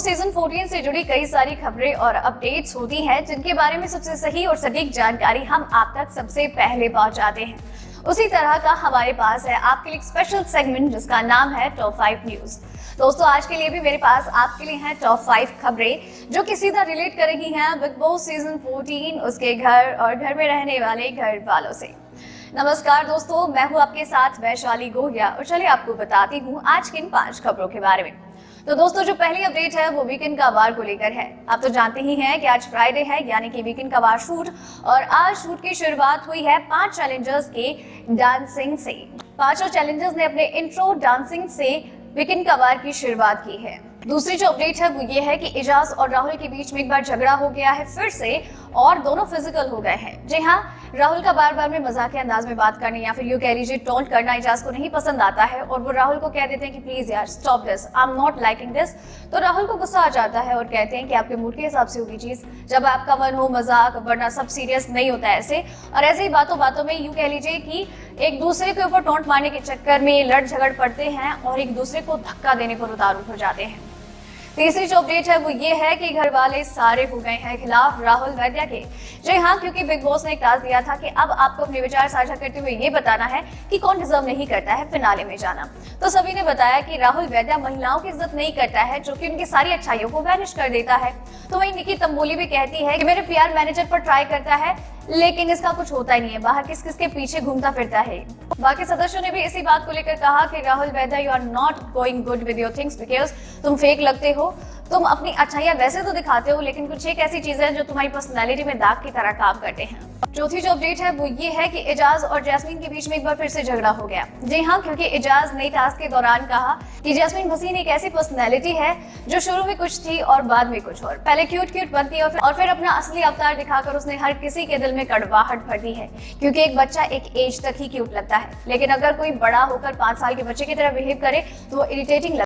Season 14 से जुड़ी कई सारी खबरें और अपडेट्स होती हैं जिनके बारे में सबसे सही और सटीक जानकारी हम आप तक सबसे पहले पहुंचाते हैं। उसी तरह का हमारे पास है आपके लिए एक स्पेशल सेगमेंट जिसका नाम है टॉप 5 न्यूज। दोस्तों आज के लिए भी मेरे पास आपके लिए हैं टॉप 5 खबरें जो कि सीधा रिलेट कर रही हैं बिग बॉस सीजन 14 उसके घर और घर में रहने वाले घर वालों से। नमस्कार दोस्तों, मैं हूं आपके साथ वैशाली गोहिया और चलिए आपको बताती हूं आज की इन 5 खबरों के बारे में। तो दोस्तों जो पहली अपडेट है वो वीकेंड का वार को लेकर है। आप तो जानते ही हैं कि आज फ्राइडे है यानी कि वीकेंड का वार शूट, और आज शूट की शुरुआत हुई है 5 चैलेंजर्स के डांसिंग से। पांचों चैलेंजर्स ने अपने इंट्रो डांसिंग से वीकेंड का वार की शुरुआत की है। दूसरी जो अपडेट है वो ये है कि एजाज और राहुल के बीच में एक बार झगड़ा हो गया है फिर से, और दोनों फिजिकल हो गए हैं। जी हाँ, राहुल का बार बार में मजाकिया अंदाज में बात करने या फिर यूं कह लीजिए टोंट करना एजाज को नहीं पसंद आता है, और वो राहुल को कह देते हैं कि प्लीज यार stop this, I am not liking this. तो राहुल को गुस्सा आ जाता है और कहते हैं कि आपके मूड के हिसाब से होगी चीज, जब आपका मन हो मजाक, वरना सब सीरियस नहीं होता है ऐसे। और ऐसे ही बातों बातों में यूं कह लीजिए कि एक दूसरे के ऊपर टोंट मारने के चक्कर में लड़ झगड़ पड़ते हैं और एक दूसरे को धक्का देने पर उतारू हो जाते हैं। तीसरी जो अपडेट है वो ये है कि घर वाले सारे हो गए हैं खिलाफ राहुल वैद्या के। जी हाँ, क्योंकि बिग बॉस ने एक टास्क दिया था कि अब आपको अपने विचार साझा करते हुए ये बताना है कि कौन डिजर्व नहीं करता है फिनाले में जाना। तो सभी ने बताया कि राहुल वैद्या महिलाओं की इज्जत नहीं करता है, जो कि उनकी सारी अच्छाइयों को वैनिश कर देता है। तो वहीं निकी तंबोली भी कहती है कि मेरे पीआर मैनेजर पर ट्राई करता है लेकिन इसका कुछ होता ही नहीं है, बाहर किस किस के पीछे घूमता फिरता है। बाकी सदस्यों ने भी इसी बात को लेकर कहा कि Rahul Vaidya you are not going good with your things because तुम फेक लगते हो। तुम अपनी अच्छाइयां वैसे तो दिखाते हो लेकिन कुछ एक ऐसी चीजें हैं जो तुम्हारी पर्सनैलिटी में दाग की तरह काम करते हैं। चौथी जो अपडेट है वो ये है कि एजाज और जैस्मीन के बीच में एक बार फिर से झगड़ा हो गया। जी हाँ, क्योंकि एजाज नई टास्क के दौरान कहा कि जैस्मीन भसीन एक ऐसी पर्सनैलिटी है जो शुरू में कुछ थी और बाद में कुछ और। पहले क्यूट क्यूट बनती है और फिर अपना असली अवतार दिखाकर उसने हर किसी के दिल में कड़वाहट भर दी है, क्योंकि एक बच्चा एक एज तक ही क्यूट लगता है, लेकिन अगर कोई बड़ा होकर 5 साल के बच्चे की तरह बिहेव करे तो वो इरिटेटिंग